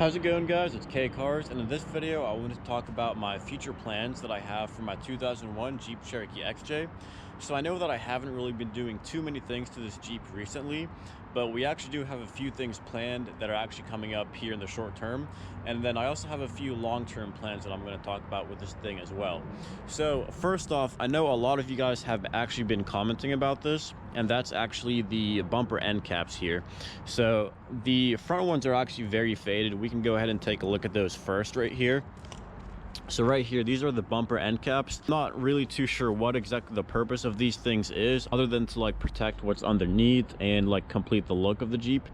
How's it going, guys? It's K Cars, and in this video I want to talk about my future plans that I have for my 2001 Jeep Cherokee XJ. So I know that I haven't really been doing too many things to this Jeep recently, but we actually do have a few things planned that are actually coming up here in the short term, and then I also have a few long-term plans that I'm going to talk about with this thing as well. So first off, I know a lot of you guys have actually been commenting about this, and that's actually the bumper end caps here. So the front ones are actually very faded. We can go ahead and take a look at those first right here. So right here, these are the bumper end caps. Not really too sure what exactly the purpose of these things is, other than to like protect what's underneath and like complete the look of the Jeep.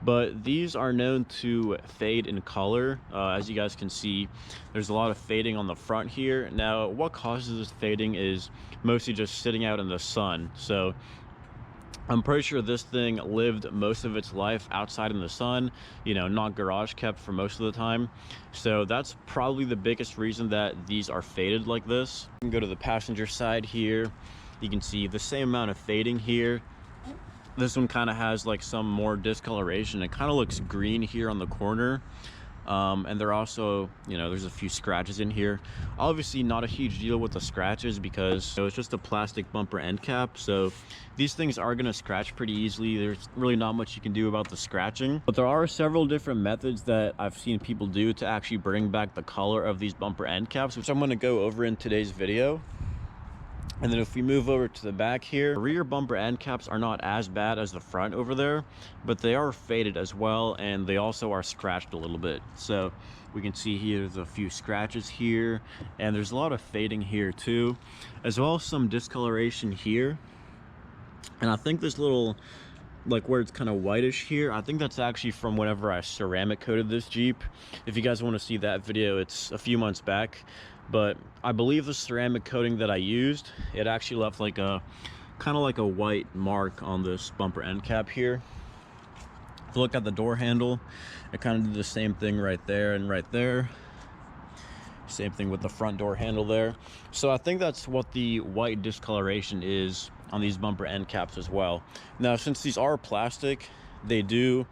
But these are known to fade in color. As you guys can see, there's a lot of fading on the front here. Now, what causes this fading is mostly just sitting out in the sun. So I'm pretty sure this thing lived most of its life outside in the sun, you know, not garage kept for most of the time. So that's probably the biggest reason that these are faded like this. You can go to the passenger side here. You can see the same amount of fading here. This one kind of has like some more discoloration. It kind of looks green here on the corner. And they're also, you know, there's a few scratches in here. Obviously not a huge deal with the scratches because it's just a plastic bumper end cap, so these things are going to scratch pretty easily. There's really not much you can do about the scratching, but there are several different methods that I've seen people do to actually bring back the color of these bumper end caps, which I'm going to go over in today's video. And then if we move over to the back here, rear bumper end caps are not as bad as the front over there, but they are faded as well, and they also are scratched a little bit. So we can see here there's a few scratches here, and there's a lot of fading here too, as well as some discoloration here. And I think this little, like where it's kind of whitish here, I think that's actually from whenever I ceramic coated this Jeep. If you guys want to see that video, it's a few months back. But I believe the ceramic coating that I used, it actually left like a kind of like a white mark on this bumper end cap here. If you look at the door handle, it kind of did the same thing right there and right there. Same thing with the front door handle there. So I think that's what the white discoloration is on these bumper end caps as well. Now, since these are plastic, they do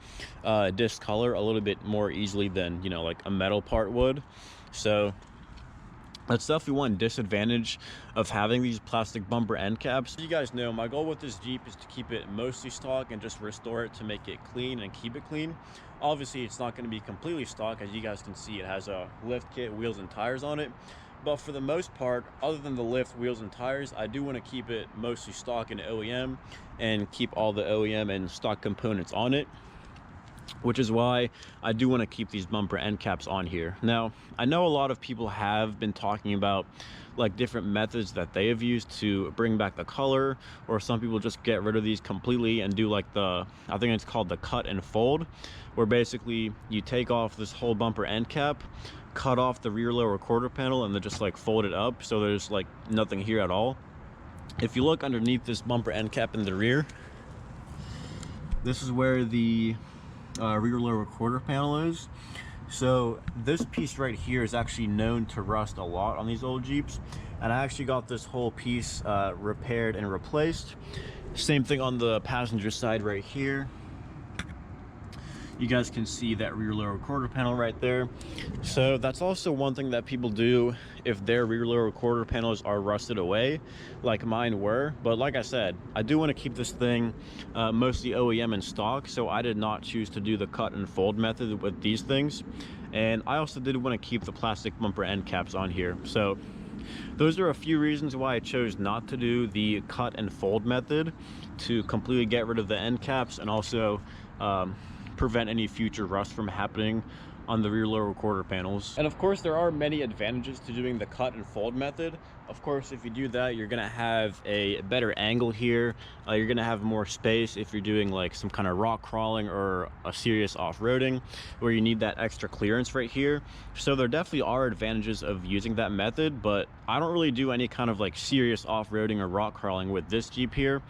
discolor a little bit more easily than, you know, like a metal part would. So that's definitely one disadvantage of having these plastic bumper end caps. You guys know my goal with this Jeep is to keep it mostly stock and just restore it to make it clean and keep it clean. Obviously, it's not going to be completely stock. As you guys can see, it has a lift kit, wheels, and tires on it. But for the most part, other than the lift, wheels, and tires, I do want to keep it mostly stock and OEM and keep all the OEM and stock components on it, which is why I do want to keep these bumper end caps on here. Now, I know a lot of people have been talking about like different methods that they have used to bring back the color, or some people just get rid of these completely and do like the, I think it's called the cut and fold, where basically you take off this whole bumper end cap, cut off the rear lower quarter panel, and then just like fold it up so there's like nothing here at all. If you look underneath this bumper end cap in the rear, this is where the rear lower quarter panel is. So this piece right here is actually known to rust a lot on these old Jeeps, and I actually got this whole piece repaired and replaced. Same thing on the passenger side right here. You guys can see that rear lower quarter panel right there. So that's also one thing that people do if their rear lower quarter panels are rusted away, like mine were. But like I said, I do want to keep this thing mostly OEM in stock, so I did not choose to do the cut and fold method with these things. And I also did want to keep the plastic bumper end caps on here. So those are a few reasons why I chose not to do the cut and fold method, to completely get rid of the end caps and also prevent any future rust from happening on the rear lower quarter panels. And of course, there are many advantages to doing the cut and fold method. Of course, if you do that, you're gonna have a better angle here. You're gonna have more space if you're doing like some kind of rock crawling or a serious off-roading where you need that extra clearance right here. So there definitely are advantages of using that method, but I don't really do any kind of like serious off-roading or rock crawling with this Jeep here.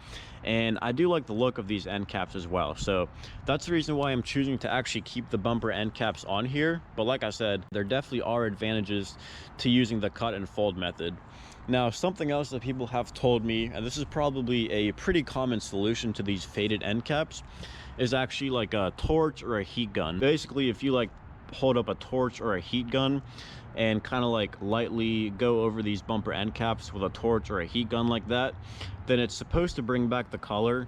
And I do like the look of these end caps as well. So that's the reason why I'm choosing to actually keep the bumper end caps on here. But like I said, there definitely are advantages to using the cut and fold method. Now, something else that people have told me, and this is probably a pretty common solution to these faded end caps, is actually like a torch or a heat gun. Basically, if you like hold up a torch or a heat gun and kind of like lightly go over these bumper end caps with a torch or a heat gun like that, then it's supposed to bring back the color.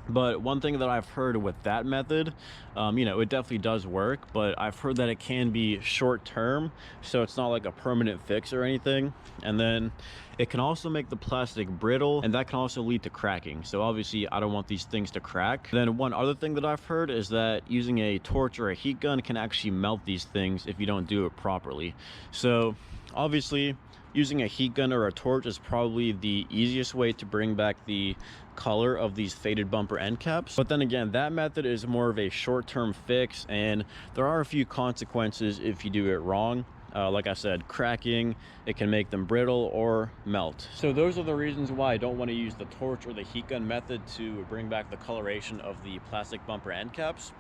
But one thing that I've heard with that method, you know, it definitely does work, but I've heard that it can be short term, so it's not like a permanent fix or anything. And then it can also make the plastic brittle, and that can also lead to cracking. So obviously I don't want these things to crack. Then one other thing that I've heard is that using a torch or a heat gun can actually melt these things if you don't do it properly. So obviously using a heat gun or a torch is probably the easiest way to bring back the color of these faded bumper end caps. But then again, that method is more of a short-term fix, and there are a few consequences if you do it wrong. Like I said, cracking, it can make them brittle or melt. So those are the reasons why I don't want to use the torch or the heat gun method to bring back the coloration of the plastic bumper end caps.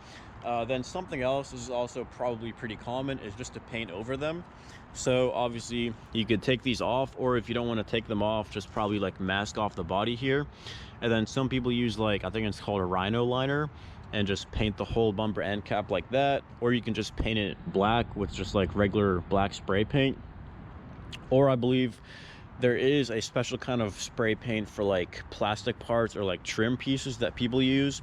Then something else, this is also probably pretty common, is just to paint over them. So obviously you could take these off, or if you don't want to take them off, just probably like mask off the body here. And then some people use, like, I think it's called a rhino liner, and just paint the whole bumper end cap like that. Or you can just paint it black with just like regular black spray paint. Or I believe there is a special kind of spray paint for like plastic parts or like trim pieces that people use.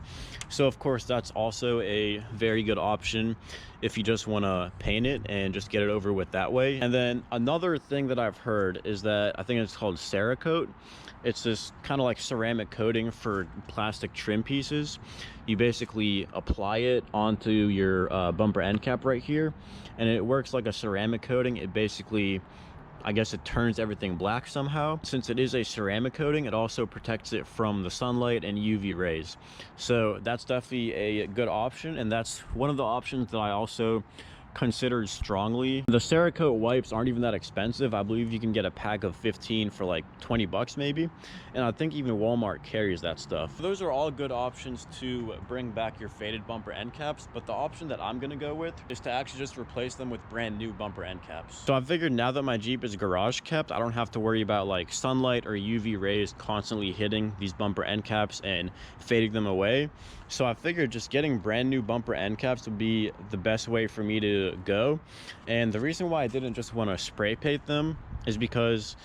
So of course that's also a very good option if you just want to paint it and just get it over with that way. And then another thing that I've heard is that, I think it's called Cerakote. It's this kind of like ceramic coating for plastic trim pieces. You basically apply it onto your bumper end cap right here, and it works like a ceramic coating. It basically, I guess it turns everything black somehow. Since it is a ceramic coating, it also protects it from the sunlight and UV rays. So that's definitely a good option, and that's one of the options that I also considered strongly. The Cerakote wipes aren't even that expensive. I believe you can get a pack of 15 for like 20 bucks maybe, and I think even Walmart carries that stuff. Those are all good options to bring back your faded bumper end caps, but the option that I'm gonna go with is to actually just replace them with brand new bumper end caps. So I figured now that my Jeep is garage kept, I don't have to worry about like sunlight or UV rays constantly hitting these bumper end caps and fading them away. So I figured just getting brand new bumper end caps would be the best way for me to go. And the reason why I didn't just want to spray paint them is because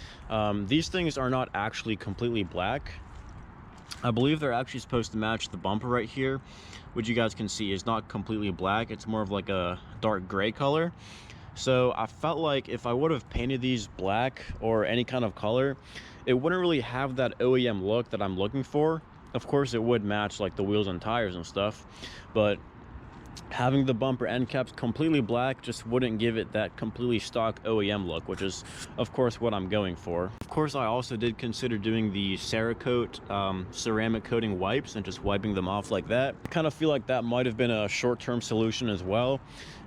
these things are not actually completely black. I believe they're actually supposed to match the bumper right here, which you guys can see is not completely black. It's more of like a dark gray color. So I felt like if I would have painted these black or any kind of color, it wouldn't really have that OEM look that I'm looking for. Of course it would match like the wheels and tires and stuff, but having the bumper end caps completely black just wouldn't give it that completely stock OEM look, which is of course what I'm going for. Of course I also did consider doing the Cerakote ceramic coating wipes and just wiping them off like that. I kind of feel like that might have been a short-term solution as well,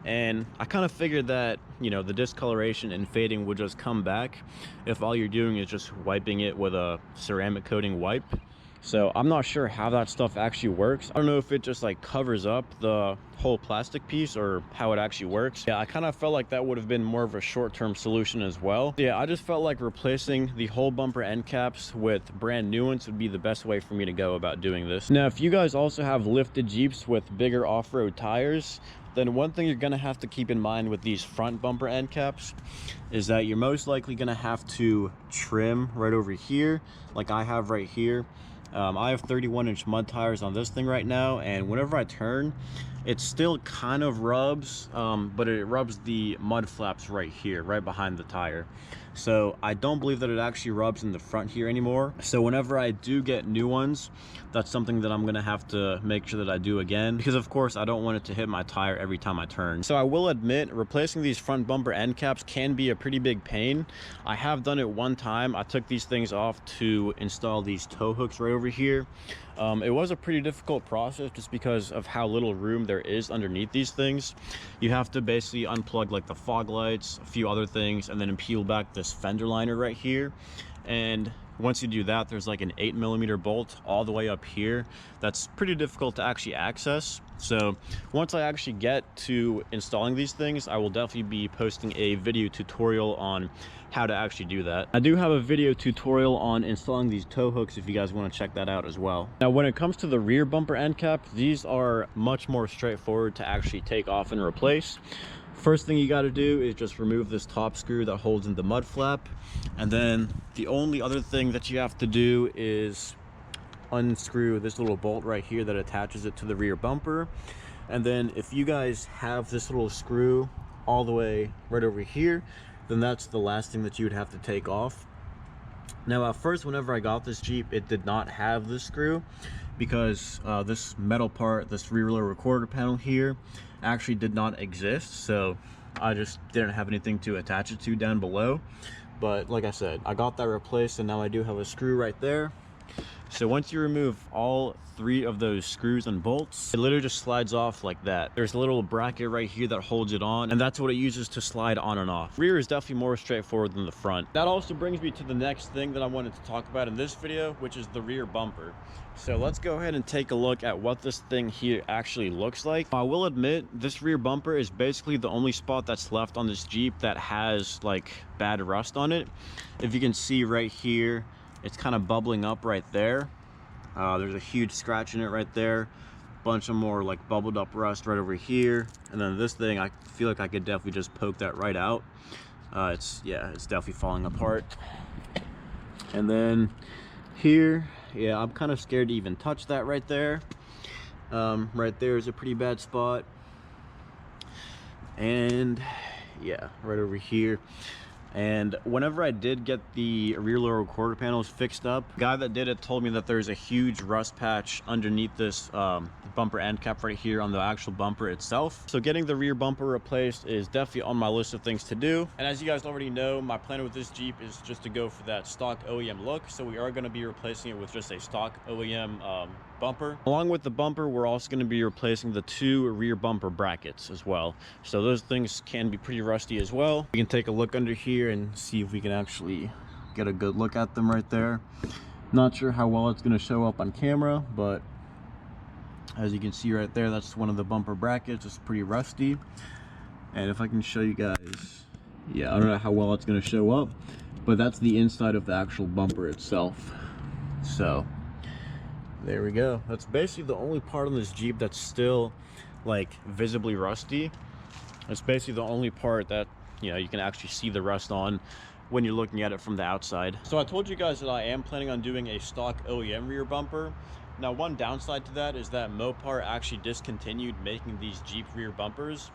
and I kind of figured that, you know, the discoloration and fading would just come back if all you're doing is just wiping it with a ceramic coating wipe. So I'm not sure how that stuff actually works. I don't know if it just like covers up the whole plastic piece or how it actually works. Yeah, I kind of felt like that would have been more of a short-term solution as well. Yeah, I just felt like replacing the whole bumper end caps with brand new ones would be the best way for me to go about doing this. Now, if you guys also have lifted Jeeps with bigger off-road tires, then one thing you're gonna have to keep in mind with these front bumper end caps is that you're most likely gonna have to trim right over here, like I have right here. I have 31-inch mud tires on this thing right now, and whenever I turn, it still kind of rubs, but it rubs the mud flaps right here, right behind the tire. So I don't believe that it actually rubs in the front here anymore. So whenever I do get new ones, that's something that I'm gonna have to make sure that I do again, because of course I don't want it to hit my tire every time I turn. So I will admit, replacing these front bumper end caps can be a pretty big pain. I have done it one time. I took these things off to install these tow hooks right over here. It was a pretty difficult process just because of how little room there is underneath these things. You have to basically unplug like the fog lights, a few other things, and then peel back this fender liner right here. And once you do that, there's like an 8mm bolt all the way up here that's pretty difficult to actually access. So once I actually get to installing these things, I will definitely be posting a video tutorial on how to actually do that. I do have a video tutorial on installing these tow hooks if you guys want to check that out as well. Now when it comes to the rear bumper end caps, these are much more straightforward to actually take off and replace. First thing you got to do is just remove this top screw that holds in the mud flap, and then the only other thing that you have to do is unscrew this little bolt right here that attaches it to the rear bumper. And then if you guys have this little screw all the way right over here, then that's the last thing that you would have to take off. Now at first, whenever I got this Jeep, it did not have this screw because this metal part, this rear wheel recorder panel here, actually did not exist, so I just didn't have anything to attach it to down below. But like I said, I got that replaced, and now I do have a screw right there. So once you remove all 3 of those screws and bolts, it literally just slides off like that. There's a little bracket right here that holds it on, and that's what it uses to slide on and off. Rear is definitely more straightforward than the front. That also brings me to the next thing that I wanted to talk about in this video, which is the rear bumper. So let's go ahead and take a look at what this thing here actually looks like. I will admit, this rear bumper is basically the only spot that's left on this Jeep that has like bad rust on it. If you can see right here, it's kind of bubbling up right there. There's a huge scratch in it right there. Bunch of more like bubbled up rust right over here. And then this thing, I feel like I could definitely just poke that right out. It's definitely falling apart. And then here, yeah, I'm kind of scared to even touch that right there. Right there is a pretty bad spot. And yeah, right over here. And whenever I did get the rear wheel recorder panels fixed up, the guy that did it told me that there's a huge rust patch underneath this bumper end cap right here on the actual bumper itself. So getting the rear bumper replaced is definitely on my list of things to do. And as you guys already know, my plan with this Jeep is just to go for that stock OEM look. So we are going to be replacing it with just a stock OEM bumper. Along with the bumper, we're also going to be replacing the 2 rear bumper brackets as well. So those things can be pretty rusty as well. We can take a look under here and see if we can actually get a good look at them right there. Not sure how well it's going to show up on camera, but as you can see right there, that's one of the bumper brackets. It's pretty rusty. And if I can show you guys, yeah, I don't know how well it's going to show up, but that's the inside of the actual bumper itself. So there we go. That's basically the only part on this Jeep that's still like visibly rusty. It's basically the only part that, you know, you can actually see the rust on when you're looking at it from the outside. So I told you guys that I am planning on doing a stock OEM rear bumper. Now one downside to that is that Mopar actually discontinued making these Jeep rear bumpers.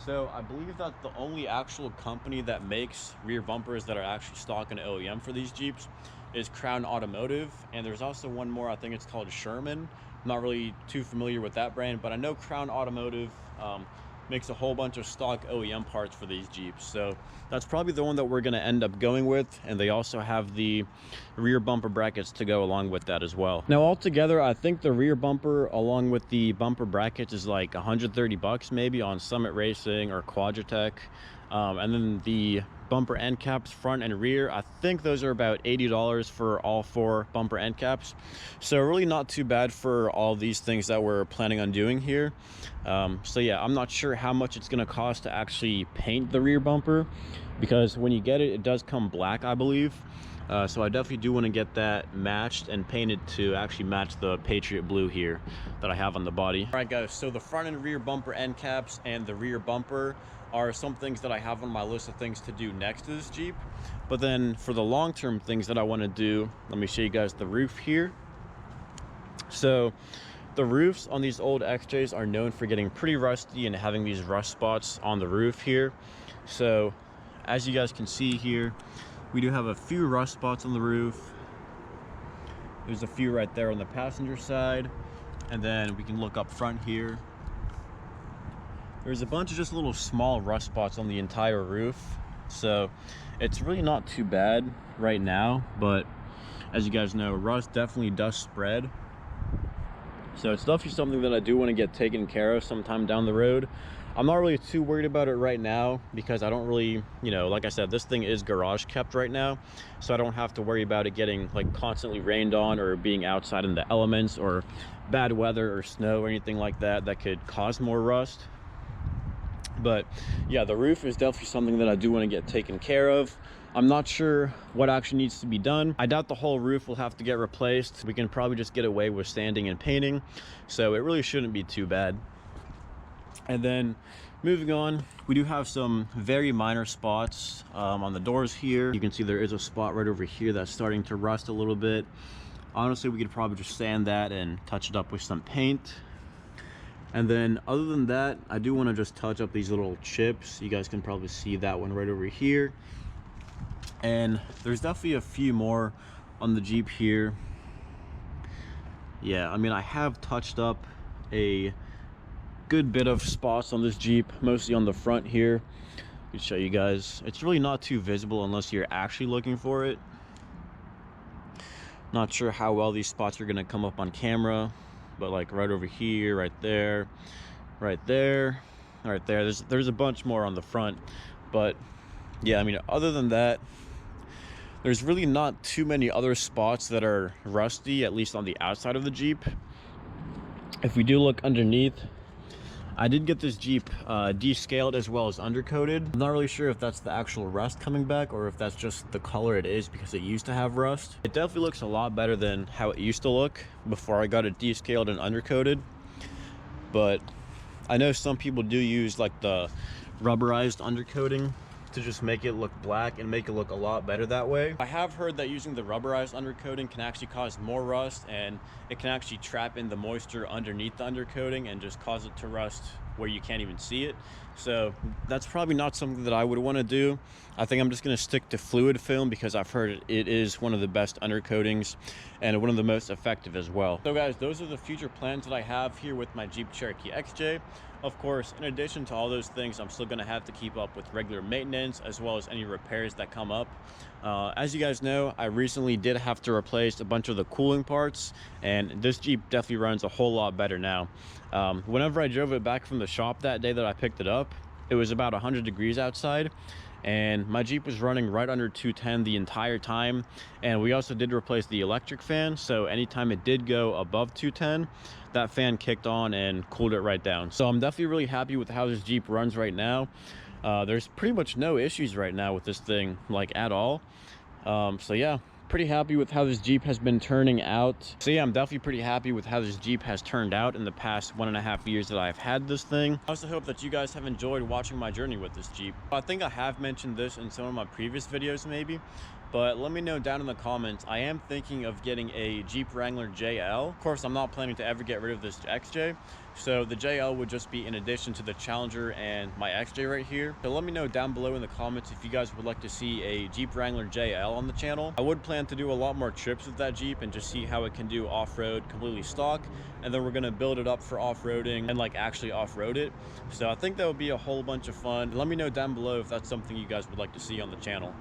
So I believe that the only actual company that makes rear bumpers that are actually stock and OEM for these Jeeps is Crown Automotive, and there's also one more, I think it's called Sherman. I'm not really too familiar with that brand, but I know Crown Automotive makes a whole bunch of stock OEM parts for these Jeeps. So that's probably the one that we're going to end up going with, and they also have the rear bumper brackets to go along with that as well. Now altogether, I think the rear bumper along with the bumper brackets is like 130 bucks maybe on Summit Racing or Quadratech. And then the bumper end caps front and rear, I think those are about $80 for all 4 bumper end caps. So really not too bad for all these things that we're planning on doing here. So yeah, I'm not sure how much it's going to cost to actually paint the rear bumper, because when you get it, it does come black, I believe. So I definitely do want to get that matched and painted to actually match the Patriot Blue here that I have on the body. All right guys, so the front and rear bumper end caps and the rear bumper are some things that I have on my list of things to do next to this Jeep. But then for the long-term things that I want to do, let me show you guys the roof here. So the roofs on these old XJs are known for getting pretty rusty and having these rust spots on the roof here. So as you guys can see here, we do have a few rust spots on the roof. There's a few right there on the passenger side, and then we can look up front here. There's a bunch of just little small rust spots on the entire roof. So it's really not too bad right now, but as you guys know, rust definitely does spread. So it's definitely something that I do want to get taken care of sometime down the road. I'm not really too worried about it right now because I don't really, like I said, this thing is garage kept right now, so I don't have to worry about it getting like constantly rained on or being outside in the elements or bad weather or snow or anything like that that could cause more rust. But yeah, the roof is definitely something that I do want to get taken care of. I'm not sure what actually needs to be done. I doubt the whole roof will have to get replaced. We can probably just get away with sanding and painting, so it really shouldn't be too bad. And then moving on, we do have some very minor spots on the doors here. You can see there is a spot right over here that's starting to rust a little bit. Honestly, we could probably just sand that and touch it up with some paint. And then other than that, I do want to just touch up these little chips. You guys can probably see that one right over here. And there's definitely a few more on the Jeep here. Yeah, I mean, I have touched up a good bit of spots on this Jeep, mostly on the front here. Let me show you guys. It's really not too visible unless you're actually looking for it. Not sure how well these spots are gonna come up on camera, but like right over here, right there, right there, right there. There's a bunch more on the front, but yeah, I mean, other than that, there's really not too many other spots that are rusty, at least on the outside of the Jeep. If we do look underneath, I did get this Jeep descaled as well as undercoated. I'm not really sure if that's the actual rust coming back or if that's just the color it is because it used to have rust. It definitely looks a lot better than how it used to look before I got it descaled and undercoated. But I know some people do use like the rubberized undercoating to just make it look black and make it look a lot better that way. I have heard that using the rubberized undercoating can actually cause more rust, and it can actually trap in the moisture underneath the undercoating and just cause it to rust where you can't even see it. So that's probably not something that I would want to do. I think I'm just going to stick to fluid film because I've heard it is one of the best undercoatings and one of the most effective as well. So guys, those are the future plans that I have here with my Jeep Cherokee XJ. Of course, in addition to all those things, I'm still going to have to keep up with regular maintenance as well as any repairs that come up. As you guys know, I recently did have to replace a bunch of the cooling parts, and this Jeep definitely runs a whole lot better now. Whenever I drove it back from the shop that day that I picked it up, it was about 100 degrees outside, and my Jeep was running right under 210 the entire time. And we also did replace the electric fan, so anytime it did go above 210, that fan kicked on and cooled it right down. So I'm definitely really happy with how this Jeep runs right now. There's pretty much no issues right now with this thing, like at all. So yeah, pretty happy with how this Jeep has been turning out. So yeah, I'm definitely pretty happy with how this Jeep has turned out in the past 1.5 years that I've had this thing. I also hope that you guys have enjoyed watching my journey with this Jeep. I think I have mentioned this in some of my previous videos maybe, but let me know down in the comments. I am thinking of getting a Jeep Wrangler JL. Of course, I'm not planning to ever get rid of this XJ, so the JL would just be in addition to the Challenger and my XJ right here. So let me know down below in the comments if you guys would like to see a Jeep Wrangler JL on the channel. I would plan to do a lot more trips with that Jeep and just see how it can do off-road completely stock, and then we're gonna build it up for off-roading and like actually off-road it. So I think that would be a whole bunch of fun. Let me know down below if that's something you guys would like to see on the channel.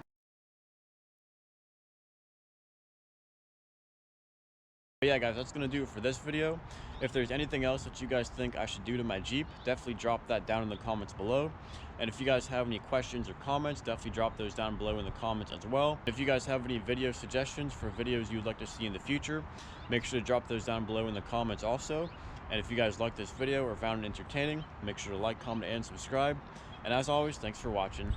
But yeah guys, that's gonna do it for this video. If there's anything else that you guys think I should do to my Jeep, definitely drop that down in the comments below. And if you guys have any questions or comments, definitely drop those down below in the comments as well. If you guys have any video suggestions for videos you'd like to see in the future, make sure to drop those down below in the comments also. And if you guys liked this video or found it entertaining, make sure to like, comment, and subscribe. And as always, thanks for watching.